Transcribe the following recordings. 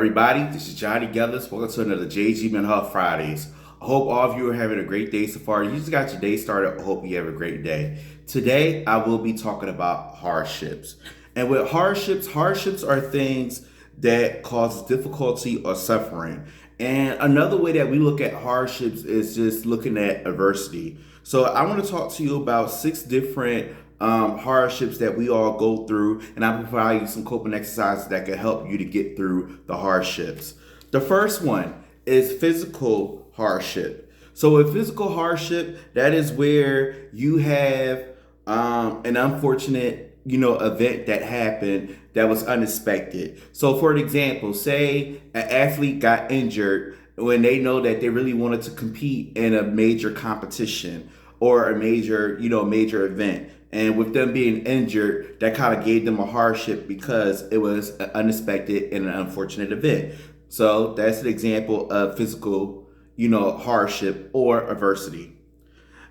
everybody? This is Johnnie Geathers. Welcome to another JG Mental Fridays. I hope all of you are having a great day so far. You just got your day started. I hope you have a great day. Today, I will be talking about hardships. And with hardships are things that cause difficulty or suffering. And another way that we look at hardships is just looking at adversity. So I want to talk to you about 6 different hardships that we all go through, and I'll provide you some coping exercises that can help you to get through the hardships. The first one is physical hardship. So with physical hardship, that is where you have an unfortunate event that happened that was unexpected. So for example, say an athlete got injured when they know that they really wanted to compete in a major competition or a major event. And with them being injured, that kind of gave them a hardship because it was an unexpected and an unfortunate event. So that's an example of physical, hardship or adversity.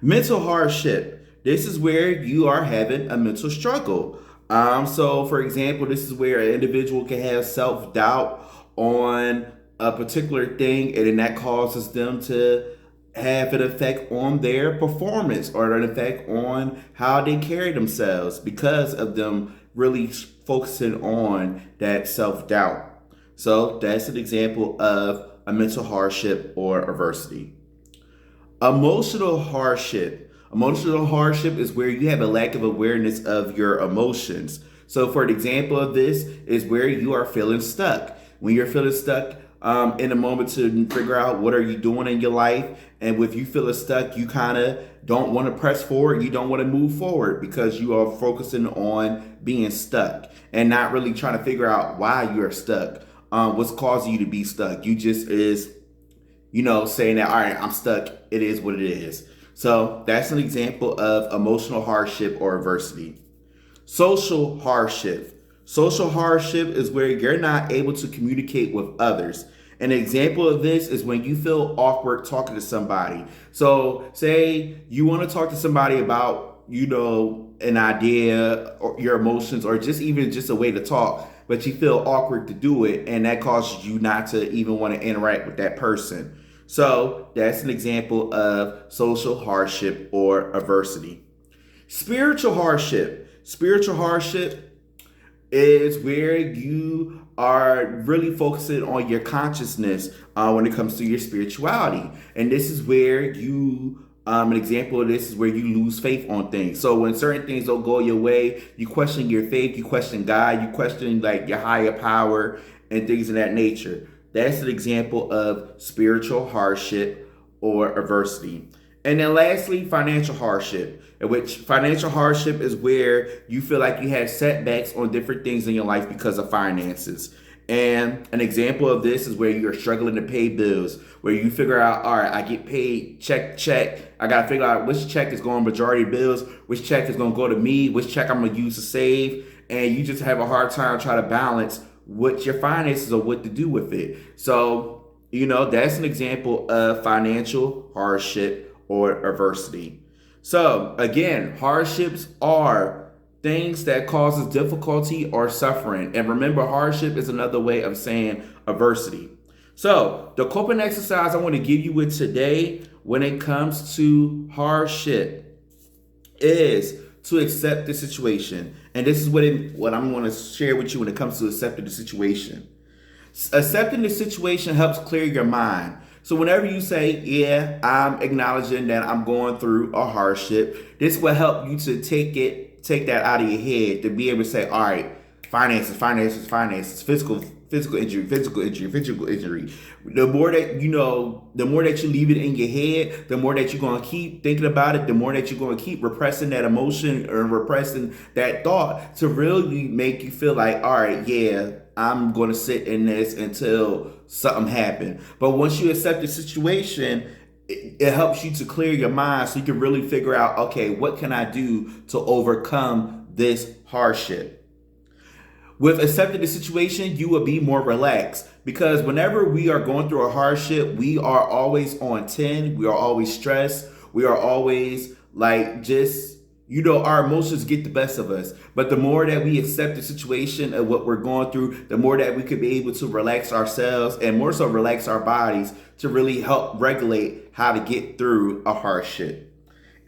Mental hardship. This is where you are having a mental struggle. So for example, this is where an individual can have self-doubt on a particular thing, and then that causes them to have an effect on their performance or an effect on how they carry themselves because of them really focusing on that self-doubt. So that's an example of a mental hardship or adversity. Emotional hardship. Emotional hardship is where you have a lack of awareness of your emotions. So for an example of this is where you are feeling stuck. When you're feeling stuck, in a moment to figure out what are you doing in your life, and if you feel stuck, you kind of don't want to press forward, you don't want to move forward because you are focusing on being stuck and not really trying to figure out why you're stuck, what's causing you to be stuck. You just is saying that, all right, I'm stuck, it is what it is. So that's an example of emotional hardship or adversity. Social hardship. Social hardship is where you're not able to communicate with others. An example of this is when you feel awkward talking to somebody. So say you want to talk to somebody about, an idea or your emotions or even just a way to talk, but you feel awkward to do it, and that causes you not to even want to interact with that person. So that's an example of social hardship or adversity. Spiritual hardship. Spiritual hardship is where you are really focusing on your consciousness when it comes to your spirituality. And this is where an example of this is where you lose faith on things. So when certain things don't go your way, you question your faith, you question God, you question like your higher power and things of that nature. That's an example of spiritual hardship or adversity. And then lastly, financial hardship, in which financial hardship is where you feel like you have setbacks on different things in your life because of finances. And an example of this is where you're struggling to pay bills, where you figure out, all right, I get paid check. I got to figure out which check is going majority bills, which check is going to go to me, which check I'm going to use to save. And you just have a hard time trying to balance what your finances or what to do with it. So, that's an example of financial hardship or adversity. So again, hardships are things that causes difficulty or suffering. And remember, hardship is another way of saying adversity. So the coping exercise I want to give you with today when it comes to hardship is to accept the situation. And this is what I'm going to share with you when it comes to accepting the situation. Accepting the situation helps clear your mind. So whenever you say, yeah, I'm acknowledging that I'm going through a hardship, this will help you to take that out of your head, to be able to say, all right, finances, physical injury. The more that you leave it in your head, the more that you're going to keep thinking about it, the more that you're going to keep repressing that emotion or repressing that thought to really make you feel like, all right, yeah, I'm going to sit in this until something happens. But once you accept the situation, it helps you to clear your mind so you can really figure out, okay, what can I do to overcome this hardship? With accepting the situation, you will be more relaxed, because whenever we are going through a hardship, we are always on 10. We are always stressed. We are always like just, our emotions get the best of us. But the more that we accept the situation of what we're going through, the more that we could be able to relax ourselves and more so relax our bodies to really help regulate how to get through a hardship.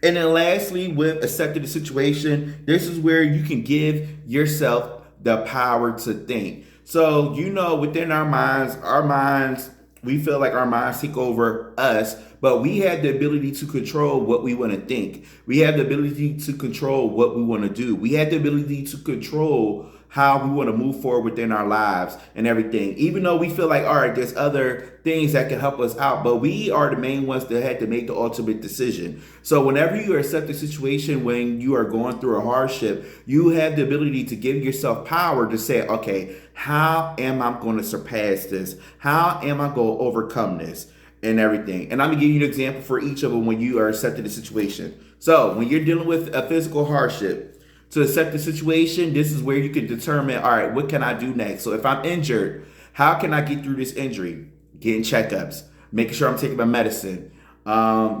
And then lastly, with accepting the situation, this is where you can give yourself the power to think. So, within our minds, we feel like our minds take over us, but we have the ability to control what we want to think. We have the ability to control what we want to do. We have the ability to control how we want to move forward within our lives and everything. Even though we feel like, all right, there's other things that can help us out, but we are the main ones that had to make the ultimate decision. So whenever you accept a situation, when you are going through a hardship, you have the ability to give yourself power to say, okay, how am I going to surpass this? How am I going to overcome this? And everything. And I'm gonna give you an example for each of them when you are accepting the situation. So when you're dealing with a physical hardship, to accept the situation, this is where you can determine, all right, what can I do next? So if I'm injured, how can I get through this injury? Getting checkups, making sure I'm taking my medicine,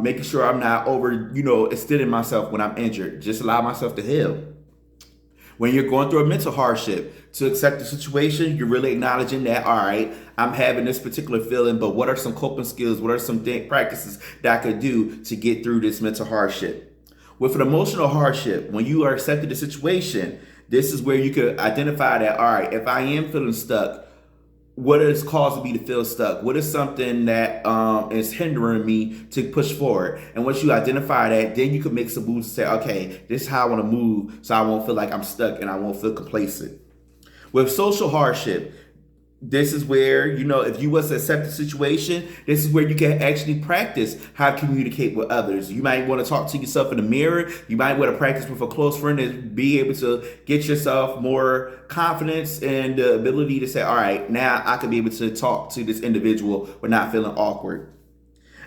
making sure I'm not extending myself when I'm injured. Just allow myself to heal. When you're going through a mental hardship, to accept the situation, you're really acknowledging that, all right, I'm having this particular feeling, but what are some coping skills? What are some practices that I could do to get through this mental hardship? With an emotional hardship, when you are accepting the situation, this is where you could identify that, all right, if I am feeling stuck, what is causing me to feel stuck? What is something that is hindering me to push forward? And once you identify that, then you can make some moves and say, okay, this is how I want to move so I won't feel like I'm stuck and I won't feel complacent. With social hardship, this is where, if you was to accept the situation, this is where you can actually practice how to communicate with others. You might want to talk to yourself in the mirror. You might want to practice with a close friend and be able to get yourself more confidence and the ability to say, all right, now I can be able to talk to this individual without not feeling awkward.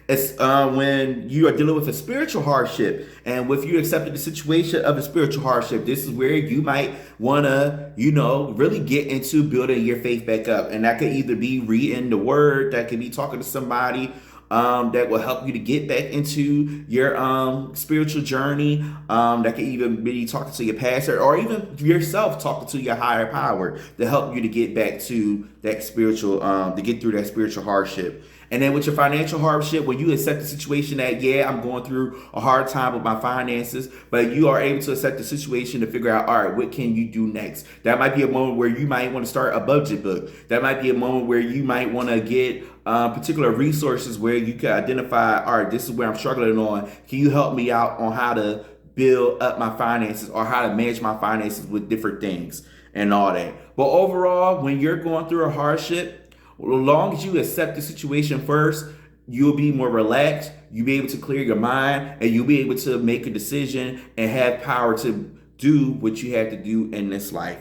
It's when you are dealing with a spiritual hardship, and with you accepting the situation of a spiritual hardship, this is where you might want to, really get into building your faith back up. And that could either be reading the word, that could be talking to somebody that will help you to get back into your spiritual journey. That could even be talking to your pastor, or even yourself talking to your higher power to help you to get back to that spiritual, to get through that spiritual hardship. And then with your financial hardship, when you accept the situation that, yeah, I'm going through a hard time with my finances, but you are able to accept the situation to figure out, all right, what can you do next? That might be a moment where you might want to start a budget book. That might be a moment where you might want to get particular resources where you can identify, all right, this is where I'm struggling on. Can you help me out on how to build up my finances or how to manage my finances with different things and all that? But overall, when you're going through a hardship, as long as you accept the situation first, you'll be more relaxed, you'll be able to clear your mind, and you'll be able to make a decision and have power to do what you have to do in this life.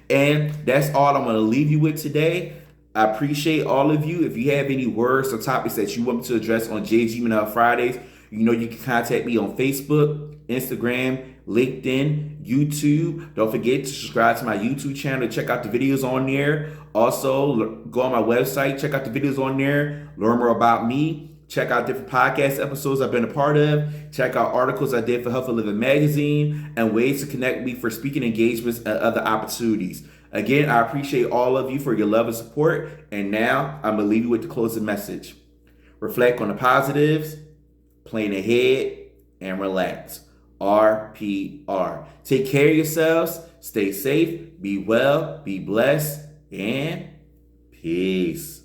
And that's all I'm going to leave you with today. I appreciate all of you. If you have any words or topics that you want me to address on JG Manel Fridays, you can contact me on Facebook, Instagram, LinkedIn, YouTube. Don't forget to subscribe to my YouTube channel to check out the videos on there. Also, go on my website, check out the videos on there, learn more about me, check out different podcast episodes I've been a part of, check out articles I did for Healthy Living Magazine, and ways to connect me for speaking engagements and other opportunities. Again, I appreciate all of you for your love and support. And now I'm going to leave you with the closing message. Reflect on the positives, plan ahead, and relax. RPR. Take care of yourselves, stay safe, be well, be blessed, and peace.